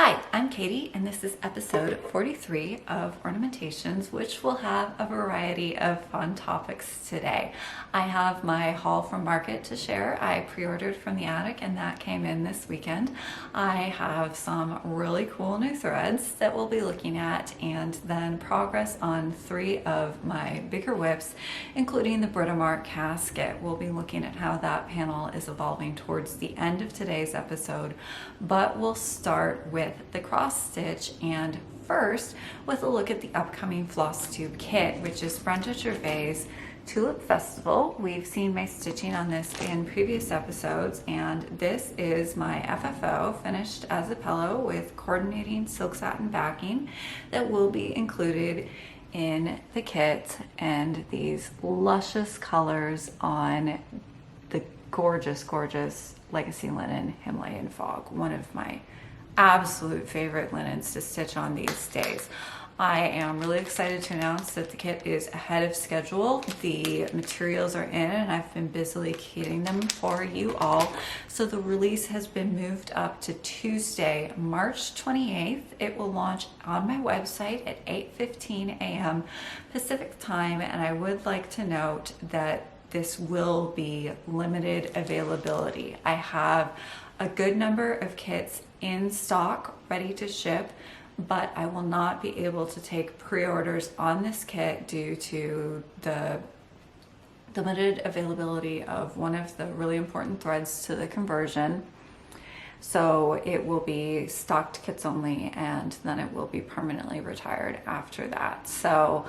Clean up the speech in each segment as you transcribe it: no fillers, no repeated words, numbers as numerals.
Hi, I'm Katie, and this is episode 43 of Ornamentations, which will have a variety of fun topics today. I have my haul from Market to share. I pre-ordered from the attic, and that came in this weekend. I have some really cool new threads that we'll be looking at, and then progress on 3 of my bigger whips, including the Britomart casket. We'll be looking at how that panel is evolving towards the end of today's episode, but we'll start with the cross stitch, and first with a look at the upcoming Flosstube kit, which is Brenda Gervais' Tulip Festival. We've seen my stitching on this in previous episodes, and this is my FFO finished as a pillow with coordinating silk satin backing that will be included in the kit, and these luscious colors on the gorgeous Legacy Linen Himalayan Fog, one of my absolute favorite linens to stitch on these days. I am really excited to announce that the kit is ahead of schedule. The materials are in, and I've been busily kitting them for you all. So the release has been moved up to Tuesday, March 28th. It will launch on my website at 8:15 a.m. Pacific time, and I would like to note that this will be limited availability. I have a good number of kits in stock ready to ship, but I will not be able to take pre-orders on this kit due to the limited availability of one of the really important threads to the conversion. So it will be stocked kits only, and then it will be permanently retired after that. So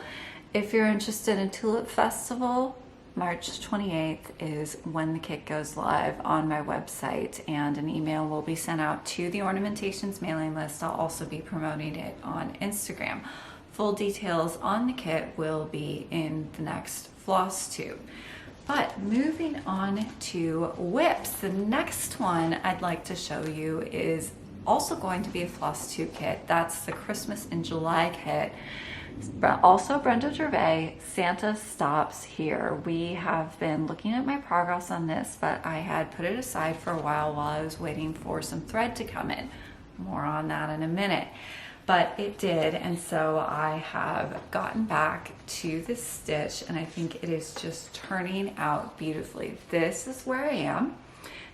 if you're interested in Tulip Festival, March 28th is when the kit goes live on my website, and an email will be sent out to the Ornamentations mailing list. I'll also be promoting it on Instagram. Full details on the kit will be in the next Flosstube. But moving on to whips, the next one I'd like to show you is also going to be a Flosstube kit. That's the Christmas in July kit. Also Brenda Gervais, Santa Stops Here. We have been looking at my progress on this, but I had put it aside for a while I was waiting for some thread to come in. More on that in a minute. But it did, and so I have gotten back to this stitch, and I think it is just turning out beautifully. This is where I am.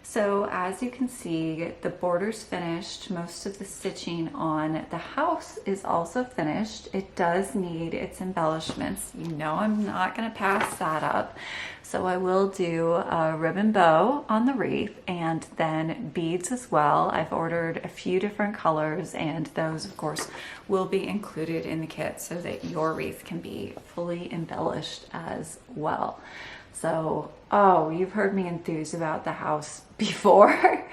So as you can see, the border's finished. Most of the stitching on the house is also finished. It does need its embellishments. You know I'm not going to pass that up. So I will do a ribbon bow on the wreath, and then beads as well. I've ordered a few different colors, and those of course will be included in the kit so that your wreath can be fully embellished as well. So, oh, you've heard me enthuse about the house before,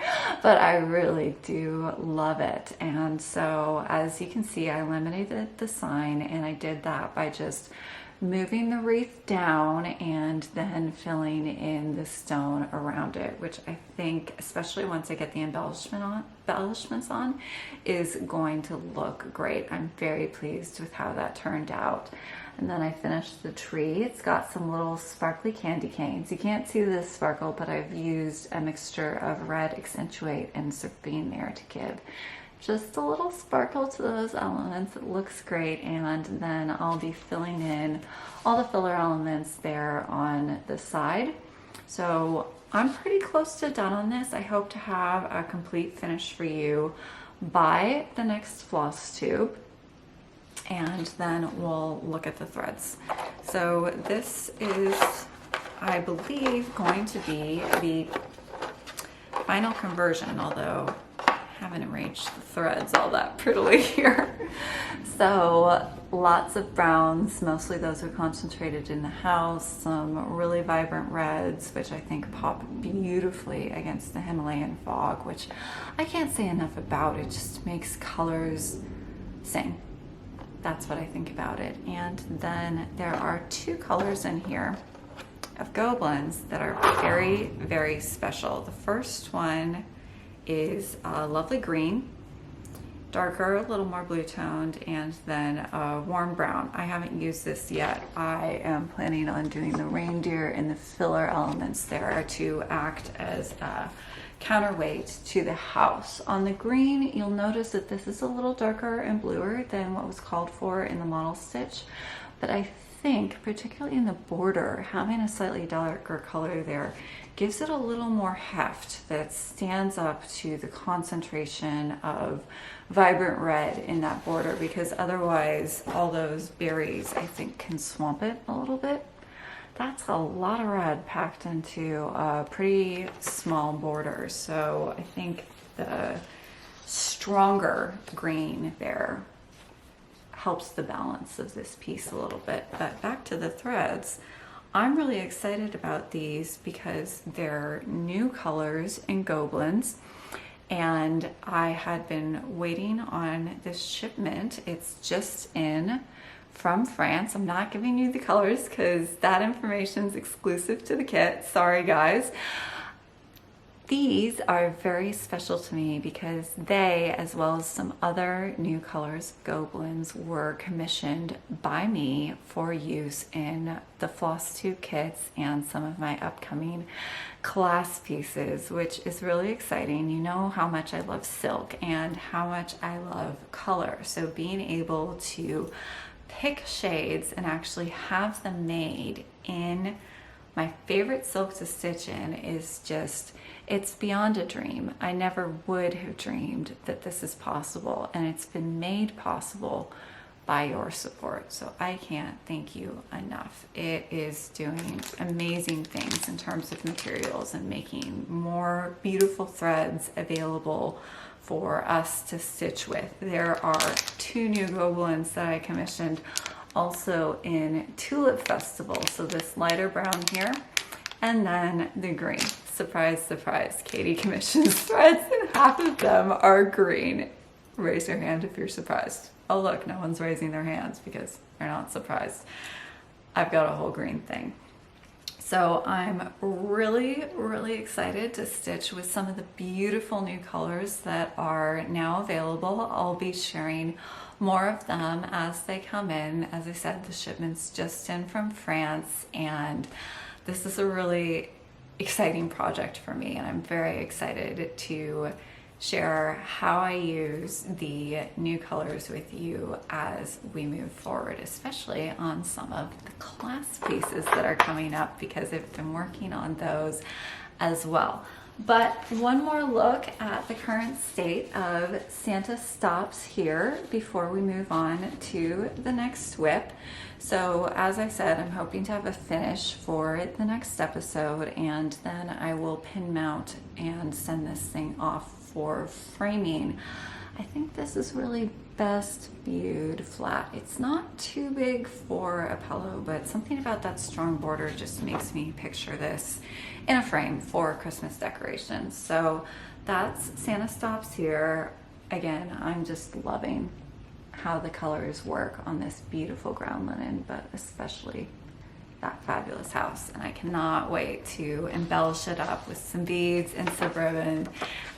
but I really do love it. And so, as you can see, I eliminated the sign, and I did that by just moving the wreath down and then filling in the stone around it, which I think, especially once I get the embellishments on, is going to look great. I'm very pleased with how that turned out. And then I finished the tree. It's got some little sparkly candy canes. You can't see this sparkle, but I've used a mixture of red accentuate and serpentine there to give just a little sparkle to those elements. It looks great, and then I'll be filling in all the filler elements there on the side. So I'm pretty close to done on this. I hope to have a complete finish for you by the next Flosstube, and then we'll look at the threads. So this is, I believe, going to be the final conversion, although haven't arranged the threads all that prettily here. So lots of browns, mostly those are concentrated in the house, some really vibrant reds, which I think pop beautifully against the Himalayan fog, which I can't say enough about. It just makes colors sing. That's what I think about it. And then there are 2 colors in here of Gobelins that are very, very special. The first one is a lovely green, darker, a little more blue toned, and then a warm brown. I haven't used this yet. I am planning on doing the reindeer and the filler elements there to act as counterweight to the house. On the green, you'll notice that this is a little darker and bluer than what was called for in the model stitch, but I think particularly in the border, having a slightly darker color there gives it a little more heft that stands up to the concentration of vibrant red in that border, because otherwise all those berries I think can swamp it a little bit. That's a lot of red packed into a pretty small border, so I think the stronger green there helps the balance of this piece a little bit. But back to the threads, I'm really excited about these because they're new colors in Gobelins, and I had been waiting on this shipment. It's just in from France. I'm not giving you the colors because that information is exclusive to the kit. Sorry guys. These are very special to me because they, as well as some other new colors, Gobelins, were commissioned by me for use in the Flosstube kits and some of my upcoming class pieces, which is really exciting. You know how much I love silk and how much I love color. So being able to pick shades and actually have them made in my favorite silk to stitch in is just, it's beyond a dream. I never would have dreamed that this is possible, and it's been made possible by your support. So I can't thank you enough. It is doing amazing things in terms of materials and making more beautiful threads available for us to stitch with. There are 2 new Gobelins that I commissioned also in Tulip Festival. So this lighter brown here, and then the green. Surprise, surprise, Katie commissions threads and half of them are green. Raise your hand if you're surprised. Oh look, no one's raising their hands because they're not surprised. I've got a whole green thing. So I'm really, really excited to stitch with some of the beautiful new colors that are now available. I'll be sharing more of them as they come in. As I said, the shipment's just in from France, and this is a really exciting project for me, and I'm very excited to share how I use the new colors with you as we move forward, especially on some of the class pieces that are coming up, because I've been working on those as well. But one more look at the current state of Santa Stops here before we move on to the next WIP. So as I said, I'm hoping to have a finish for the next episode, and then I will pin mount and send this thing off for framing. I think this is really best viewed flat. It's not too big for a pillow, but something about that strong border just makes me picture this in a frame for Christmas decorations. So that's Santa Stops here. Again, I'm just loving how the colors work on this beautiful ground linen, but especially that fabulous house, and I cannot wait to embellish it up with some beads and some ribbon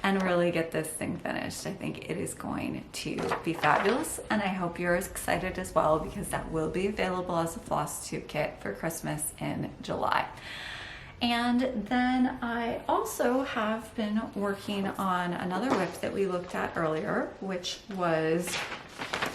and really get this thing finished. I think it is going to be fabulous, and I hope you're as excited as well, because that will be available as a Flosstube kit for Christmas in July. And then I also have been working on another WIP that we looked at earlier, which was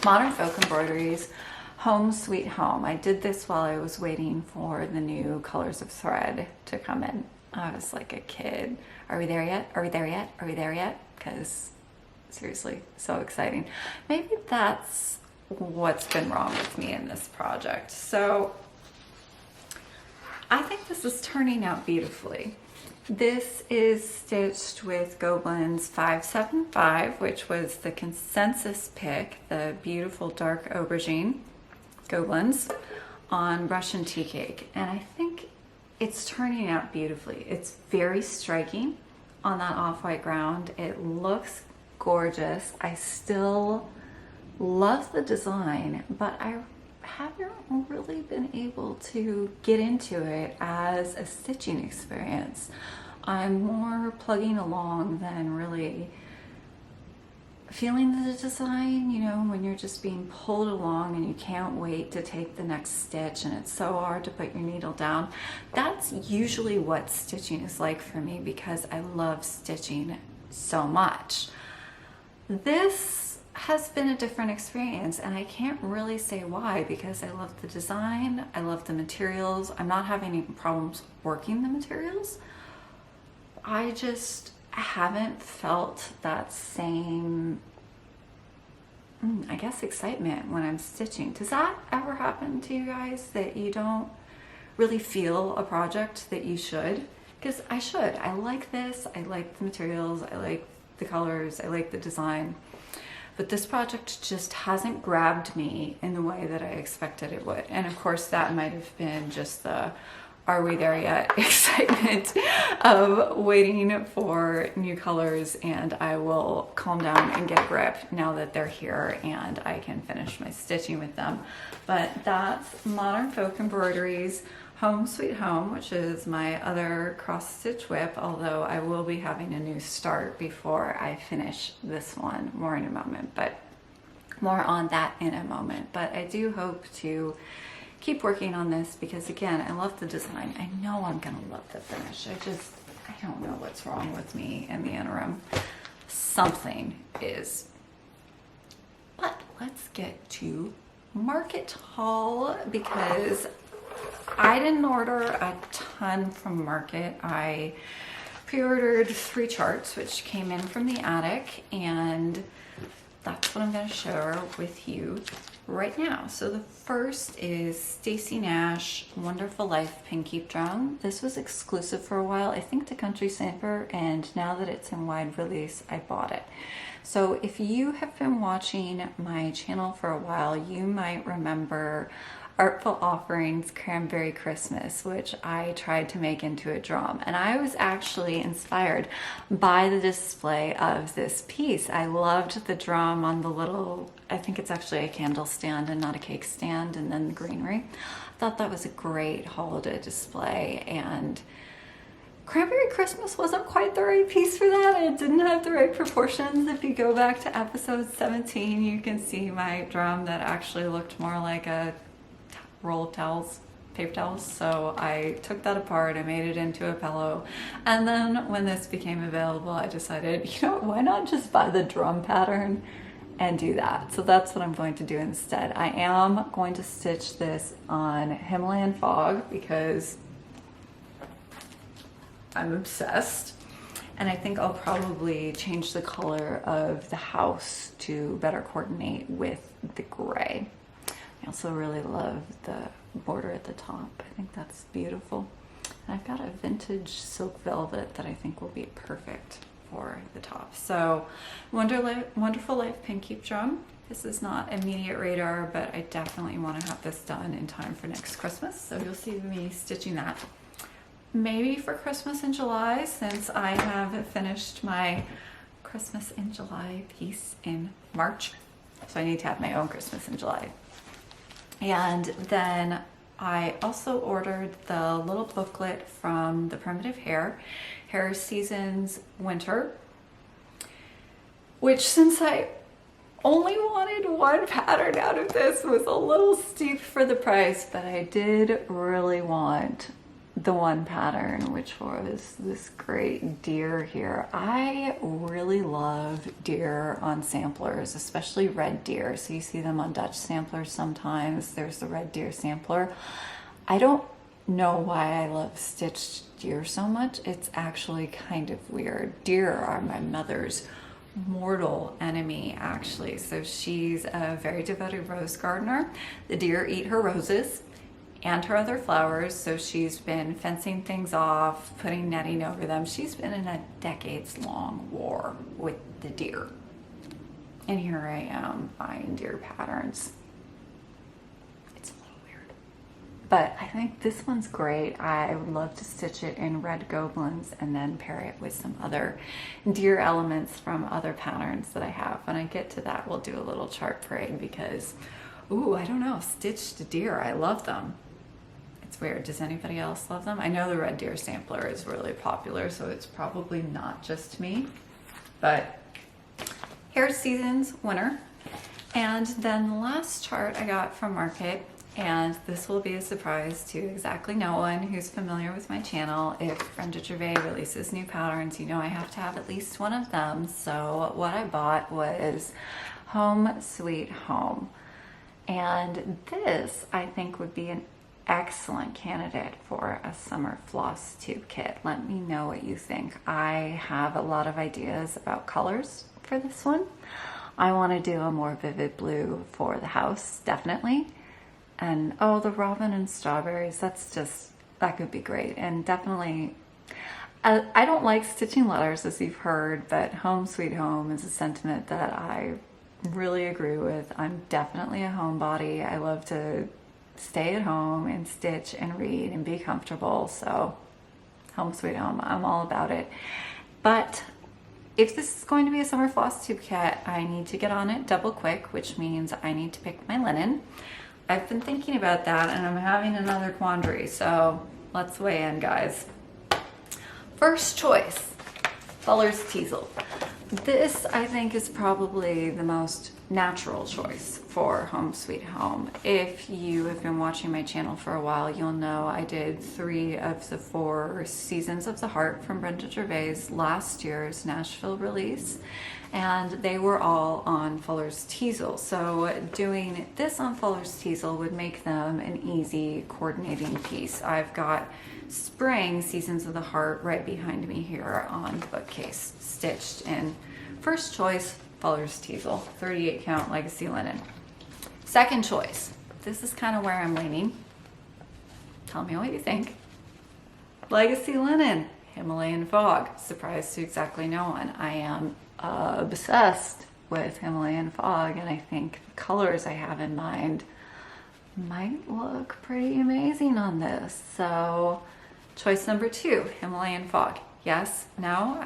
Modern Folk Embroidery's Home Sweet Home. I did this while I was waiting for the new colors of thread to come in. I was like a kid. Are we there yet? Are we there yet? Are we there yet? Because seriously, so exciting. Maybe that's what's been wrong with me in this project. So I think this is turning out beautifully. This is stitched with Gobelins 575, which was the consensus pick, the beautiful dark aubergine Gobelins on Russian tea cake, and I think it's turning out beautifully. It's very striking on that off-white ground. It looks gorgeous. I still love the design, but I haven't really been able to get into it as a stitching experience. I'm more plugging along than really feeling the design, you know, when you're just being pulled along and you can't wait to take the next stitch and it's so hard to put your needle down. That's usually what stitching is like for me because I love stitching so much. This has been a different experience and I can't really say why because I love the design, I love the materials. I'm not having any problems working the materials. I just haven't felt that same, I guess, excitement when I'm stitching. Does that ever happen to you guys, that you don't really feel a project that you should? Because I should. I like this, I like the materials, I like the colors, I like the design. But this project just hasn't grabbed me in the way that I expected it would. And of course that might have been just the are we there yet excitement of waiting for new colors, and I will calm down and get a grip now that they're here and I can finish my stitching with them. But that's Modern Folk Embroidery's Home Sweet Home, which is my other cross stitch whip, although I will be having a new start before I finish this one. More in a moment, but more on that in a moment. But I do hope to keep working on this because, again, I love the design. I know I'm gonna love the finish. I don't know what's wrong with me in the interim. Something is. But let's get to Market Haul because I didn't order a ton from Market. I pre-ordered 3 charts, which came in from the attic, and that's what I'm going to share with you right now. So the first is Stacy Nash Wonderful Life Pinkeep drum. This was exclusive for a while, I think, to Country Sampler, and now that it's in wide release, I bought it. So if you have been watching my channel for a while, you might remember Artful Offerings Cranberry Christmas, which I tried to make into a drum. And I was actually inspired by the display of this piece. I loved the drum on the little, I think it's actually a candle stand and not a cake stand, and then the greenery. I thought that was a great holiday display, and Cranberry Christmas wasn't quite the right piece for that. It didn't have the right proportions. If you go back to episode 17, you can see my drum that actually looked more like a roll of towels, paper towels. So I took that apart, I made it into a pillow, and then when this became available, I decided, you know, why not just buy the drum pattern and do that? So that's what I'm going to do instead. I am going to stitch this on Himalayan Fog because I'm obsessed, and I think I'll probably change the color of the house to better coordinate with the gray. I also really love the border at the top. I think that's beautiful. And I've got a vintage silk velvet that I think will be perfect for the top. So Wonderful Life Pinkeep drum. This is not immediate radar, but I definitely want to have this done in time for next Christmas. So you'll see me stitching that maybe for Christmas in July, since I have finished my Christmas in July piece in March. So I need to have my own Christmas in July. And then I also ordered the little booklet from the Primitive Hare, Hare Seasons Winter, which, since I only wanted one pattern out of this, was a little steep for the price, but I did really want the one pattern, which was this great deer here. I really love deer on samplers, especially red deer. So you see them on Dutch samplers sometimes. There's the red deer sampler. I don't know why I love stitched deer so much. It's actually kind of weird. Deer are my mother's mortal enemy, actually. So she's a very devoted rose gardener. The deer eat her roses and her other flowers, so she's been fencing things off, putting netting over them. She's been in a decades-long war with the deer. And here I am buying deer patterns. It's a little weird. But I think this one's great. I would love to stitch it in red Gobelins and then pair it with some other deer elements from other patterns that I have. When I get to that, we'll do a little chart parade because, ooh, I don't know, stitched deer, I love them. It's weird. Does anybody else love them? I know the red deer sampler is really popular, so it's probably not just me, but Hare Seasons winner. And then the last chart I got from Market, and this will be a surprise to exactly no one who's familiar with my channel. If Brenda Gervais releases new patterns, you know I have to have at least one of them. So what I bought was Home Sweet Home. And this, I think, would be an excellent candidate for a summer floss tube kit. Let me know what you think. I have a lot of ideas about colors for this one. I want to do a more vivid blue for the house, definitely. And oh, the robin and strawberries, that could be great. And definitely, I don't like stitching letters, as you've heard, but Home Sweet Home is a sentiment that I really agree with. I'm definitely a homebody. I love to stay at home and stitch and read and be comfortable. So Home Sweet Home, I'm all about it. But if this is going to be a summer floss tube kit, I need to get on it double quick, which means I need to pick my linen. I've been thinking about that and I'm having another quandary, so let's weigh in, guys. First choice, Fuller's Teasel. This, I think, is probably the most natural choice for Home Sweet Home. If you have been watching my channel for a while, you'll know I did 3 of the 4 Seasons of the Heart from Brenda Gervais' last year's Nashville release, and they were all on Fuller's Teasel. So doing this on Fuller's Teasel would make them an easy coordinating piece. I've got Spring Seasons of the Heart right behind me here on the bookcase, stitched in. First choice, Fuller's Teasel, 38 count Legacy Linen. Second choice, this is kind of where I'm leaning. Tell me what you think. Legacy Linen Himalayan Fog. Surprise to exactly no one. I am obsessed with Himalayan Fog, and I think the colors I have in mind might look pretty amazing on this. So choice number 2, Himalayan Fog. Yes, no,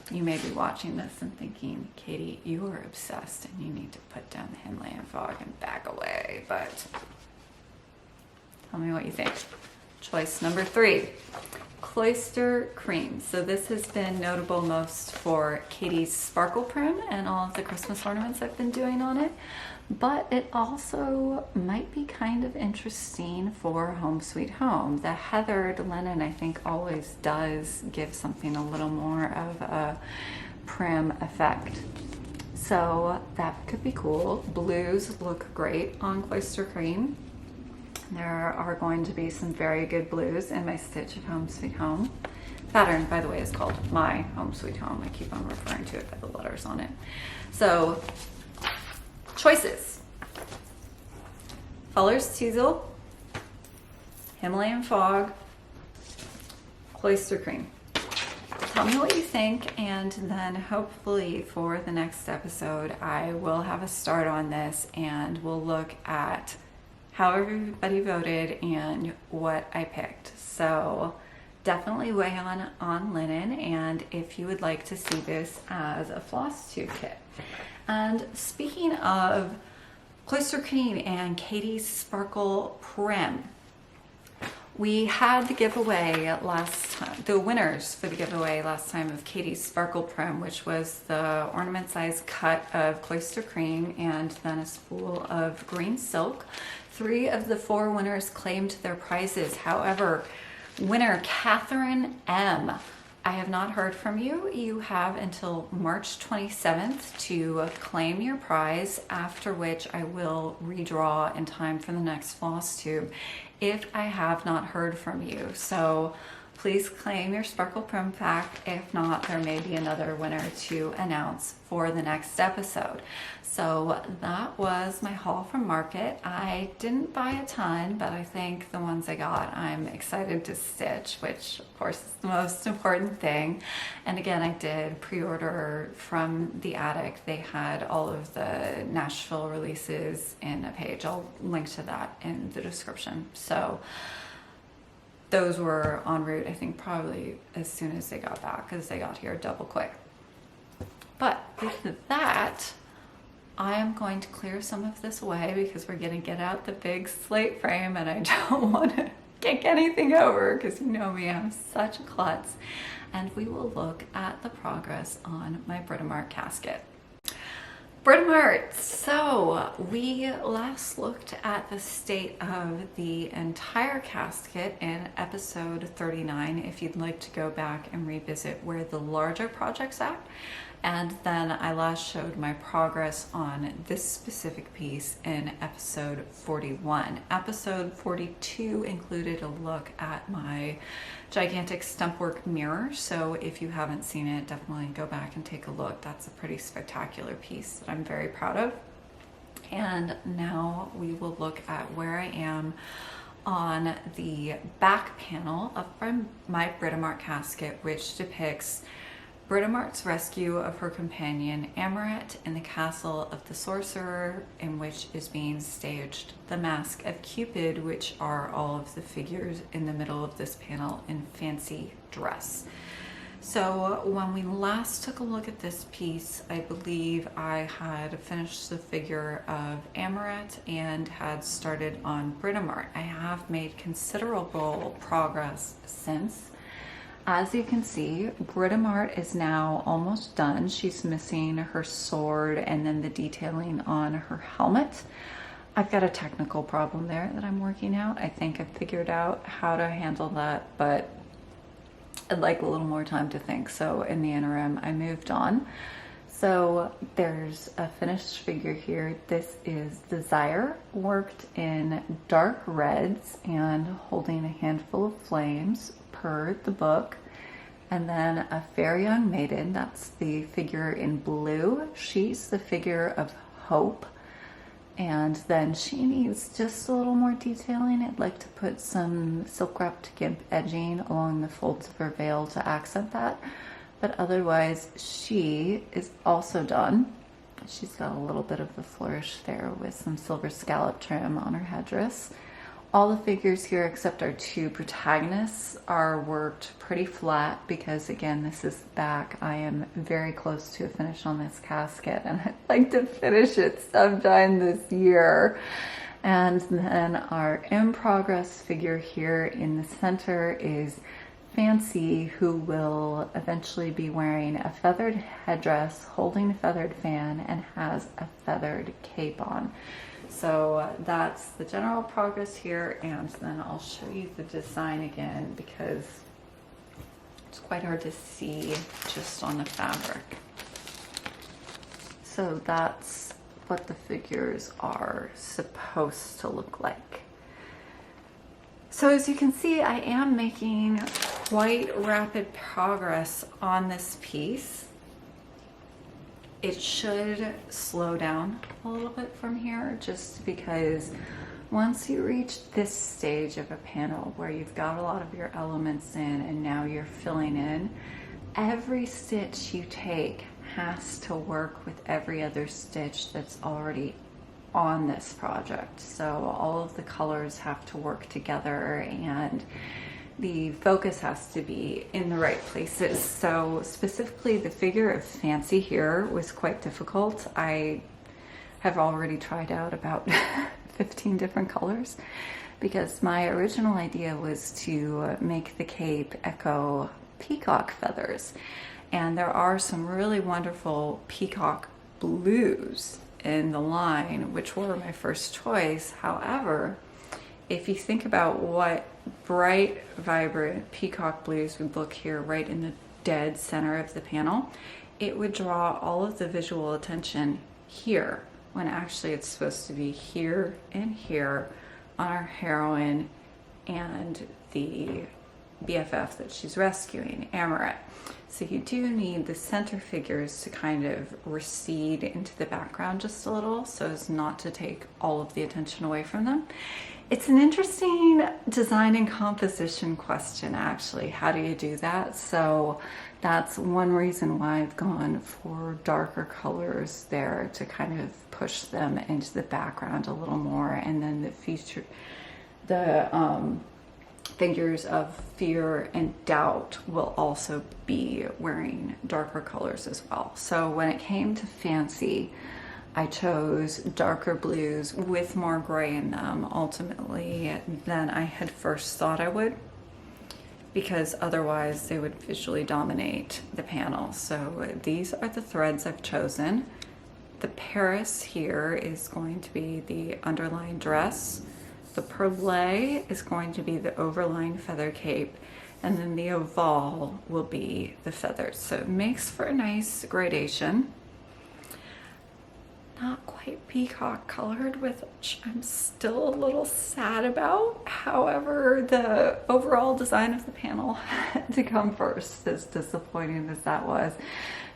you may be watching this and thinking, Katie, you are obsessed and you need to put down the Himalayan Fog and back away, but tell me what you think. Choice number 3, Cloister Cream. So this has been notable most for Katie's sparkle prim and all of the Christmas ornaments I've been doing on it, but it also might be kind of interesting for Home Sweet Home. The heathered linen, I think, always does give something a little more of a prim effect. So that could be cool. Blues look great on Cloister Cream. There are going to be some very good blues in my stitch at Home Sweet Home. Pattern, by the way, is called My Home Sweet Home. I keep on referring to it by the letters on it. So, choices. Fuller's Teasel, Himalayan Fog, Cloister Cream. Tell me what you think, and then hopefully for the next episode I will have a start on this and we'll look at how everybody voted and what I picked. So definitely weigh on linen, and if you would like to see this as a floss tube kit. And speaking of Cloister Cream and Katie's Sparkle Prim, we had the giveaway last time, the winners for the giveaway last time of Katie's Sparkle Prim, which was the ornament size cut of Cloister Cream and then a spool of green silk. 3 of the 4 winners claimed their prizes. However, winner Catherine M., I have not heard from you. You have until March 27th to claim your prize, after which I will redraw in time for the next floss tube if I have not heard from you. So please claim your Sparkle Prim pack. If not, there may be another winner to announce for the next episode. So that was my haul from Market. I didn't buy a ton, but I think the ones I got I'm excited to stitch, which of course is the most important thing. And again, I did pre-order from the attic. They had all of the Nashville releases in a page. I'll link to that in the description. So those were en route, I think, probably as soon as they got back, because they got here double quick. But with that, I am going to clear some of this away because we're going to get out the big slate frame and I don't want to kick anything over because you know me, I'm such a klutz. And we will look at the progress on my Britomart casket. Britomart. So we last looked at the state of the entire casket in episode 39, if you'd like to go back and revisit where the larger project's at. And then I last showed my progress on this specific piece in episode 41. Episode 42 included a look at my gigantic stumpwork mirror. So if you haven't seen it, definitely go back and take a look. That's a pretty spectacular piece that I'm very proud of. And now we will look at where I am on the back panel of my Britomart casket, which depicts Britomart's rescue of her companion Amoret in the castle of the sorcerer, in which is being staged the Mask of Cupid, which are all of the figures in the middle of this panel in fancy dress. So when we last took a look at this piece, I believe I had finished the figure of Amoret and had started on Britomart. I have made considerable progress since. As you can see, Britomart is now almost done. She's missing her sword and then the detailing on her helmet. I've got a technical problem there that I'm working out. I think I've figured out how to handle that, but I'd like a little more time to think. So in the interim, I moved on. So there's a finished figure here. This is Desire, worked in dark reds and holding a handful of flames per the book. And then a fair young maiden, that's the figure in blue. She's the figure of hope. And then she needs just a little more detailing. I'd like to put some silk wrapped gimp edging along the folds of her veil to accent that. But otherwise, she is also done. She's got a little bit of a flourish there with some silver scallop trim on her headdress. All the figures here except our two protagonists are worked pretty flat because, again, this is the back. I am very close to a finish on this casket and I'd like to finish it sometime this year. And then our in progress figure here in the center is Fancy, who will eventually be wearing a feathered headdress, holding a feathered fan, and has a feathered cape on. So that's the general progress here, and then I'll show you the design again because it's quite hard to see just on the fabric. So that's what the figures are supposed to look like. So as you can see, I am making quite rapid progress on this piece. It should slow down a little bit from here, just because once you reach this stage of a panel where you've got a lot of your elements in and now you're filling in, every stitch you take has to work with every other stitch that's already on this project. So all of the colors have to work together and the focus has to be in the right places. So specifically the figure of Fancy here was quite difficult. I have already tried out about 15 different colors because my original idea was to make the cape echo peacock feathers. And there are some really wonderful peacock blues in the line, which were my first choice. However, if you think about what bright, vibrant peacock blues would look here right in the dead center of the panel, it would draw all of the visual attention here, when actually it's supposed to be here and here on our heroine and the BFF that she's rescuing, Amoret. So you do need the center figures to kind of recede into the background just a little so as not to take all of the attention away from them. It's an interesting design and composition question, actually. How do you do that? So that's one reason why I've gone for darker colors there to kind of push them into the background a little more. And then the figures of fear and doubt will also be wearing darker colors as well. So when it came to Fancy, I chose darker blues with more gray in them ultimately than I had first thought I would, because otherwise they would visually dominate the panel. So these are the threads I've chosen. the Paris here is going to be the underlying dress. The perlé is going to be the overlying feather cape, and then the oval will be the feathers. So it makes for a nice gradation. Not quite peacock colored, which I'm still a little sad about. However, the overall design of the panel had to come first, as disappointing as that was.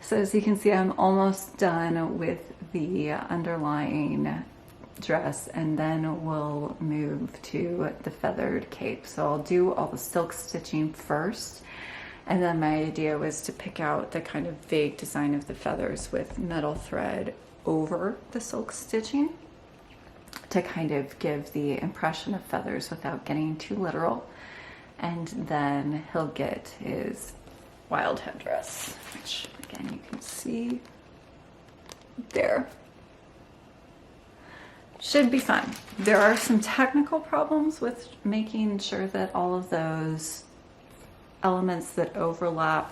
So as you can see, I'm almost done with the underlying dress, and then we'll move to the feathered cape. So I'll do all the silk stitching first, and then my idea was to pick out the kind of vague design of the feathers with metal thread over the silk stitching to kind of give the impression of feathers without getting too literal. And then he'll get his wild headdress, which again you can see there. Should be fun. There are some technical problems with making sure that all of those elements that overlap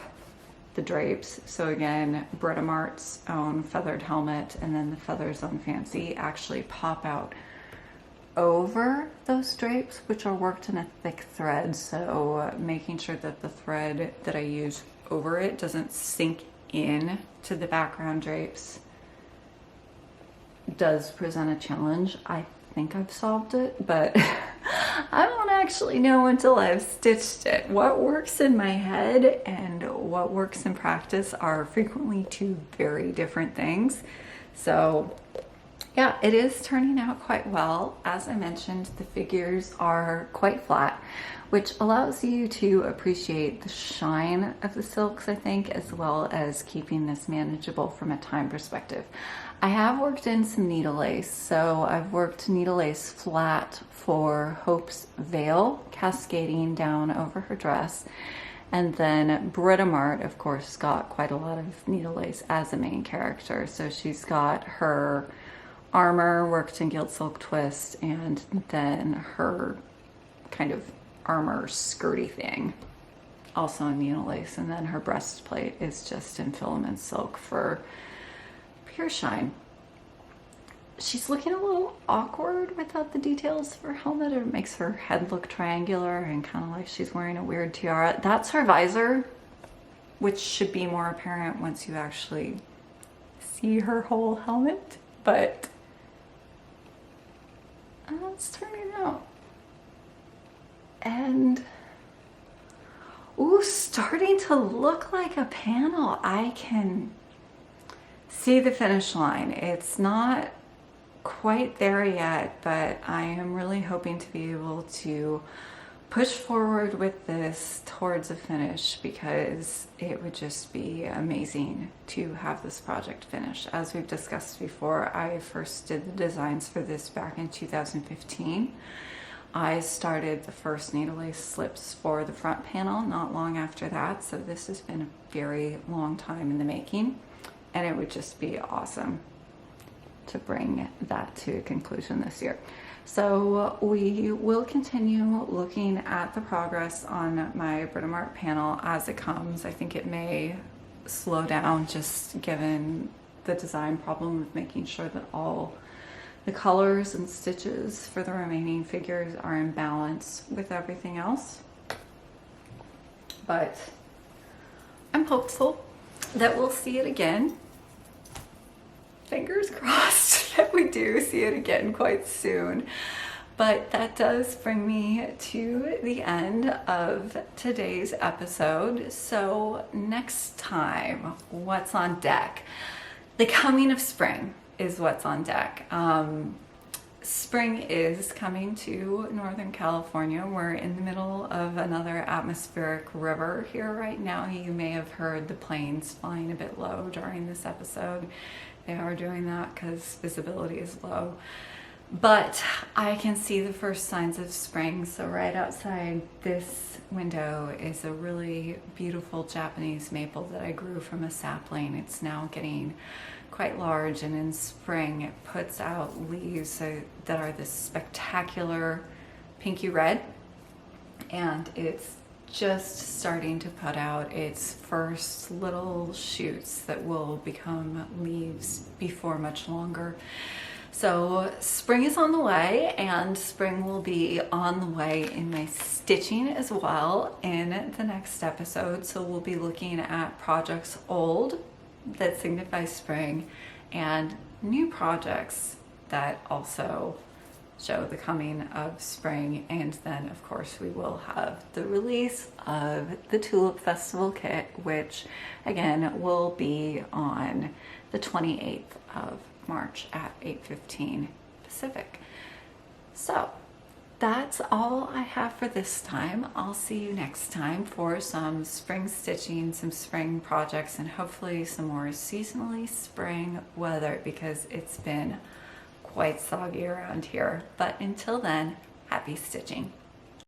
the drapes, so again, Britomart's own feathered helmet and then the feathers on Fancy actually pop out over those drapes, which are worked in a thick thread. So making sure that the thread that I use over it doesn't sink in to the background drapes does present a challenge. I think I've solved it, but I don't actually know until I've stitched it. What works in my head and what works in practice are frequently two very different things. So yeah, it is turning out quite well. As I mentioned, the figures are quite flat, which allows you to appreciate the shine of the silks, I think, as well as keeping this manageable from a time perspective. I have worked in some needle lace, so I've worked needle lace flat for Hope's veil, cascading down over her dress. And then Britomart, of course, got quite a lot of needle lace as a main character. So she's got her armor worked in gilt silk twist, and then her kind of armor skirty thing also in needle lace, and then her breastplate is just in filament silk for pure shine. She's looking a little awkward without the details of her helmet. It makes her head look triangular and kind of like she's wearing a weird tiara. That's her visor, which should be more apparent once you actually see her whole helmet, but it's turning out. And ooh, starting to look like a panel. I can see the finish line. It's not quite there yet, but I am really hoping to be able to push forward with this towards a finish, because it would just be amazing to have this project finished. As we've discussed before, I first did the designs for this back in 2015. I started the first needle lace slips for the front panel not long after that, so this has been a very long time in the making, and it would just be awesome to bring that to a conclusion this year. So we will continue looking at the progress on my Britomart panel as it comes. I think it may slow down just given the design problem of making sure that all the colors and stitches for the remaining figures are in balance with everything else. But I'm hopeful that we'll see it again. Fingers crossed that we do see it again quite soon. But that does bring me to the end of today's episode. So next time, what's on deck? The coming of spring is what's on deck. Spring is coming to Northern California. We're in the middle of another atmospheric river here right now. You may have heard the planes flying a bit low during this episode. They are doing that because visibility is low. But I can see the first signs of spring. So right outside this window is a really beautiful Japanese maple that I grew from a sapling. It's now getting quite large, and in spring it puts out leaves that are this spectacular pinky red, and it's just starting to put out its first little shoots that will become leaves before much longer. So spring is on the way, and spring will be on the way in my stitching as well in the next episode. So we'll be looking at projects old that signify spring and new projects that also show the coming of spring. And then of course we will have the release of the Tulip Festival kit, which again will be on the 28th of March at 8:15 Pacific. So that's all I have for this time. I'll see you next time for some spring stitching, some spring projects, and hopefully some more seasonally spring weather, because it's been quite soggy around here. But until then, happy stitching.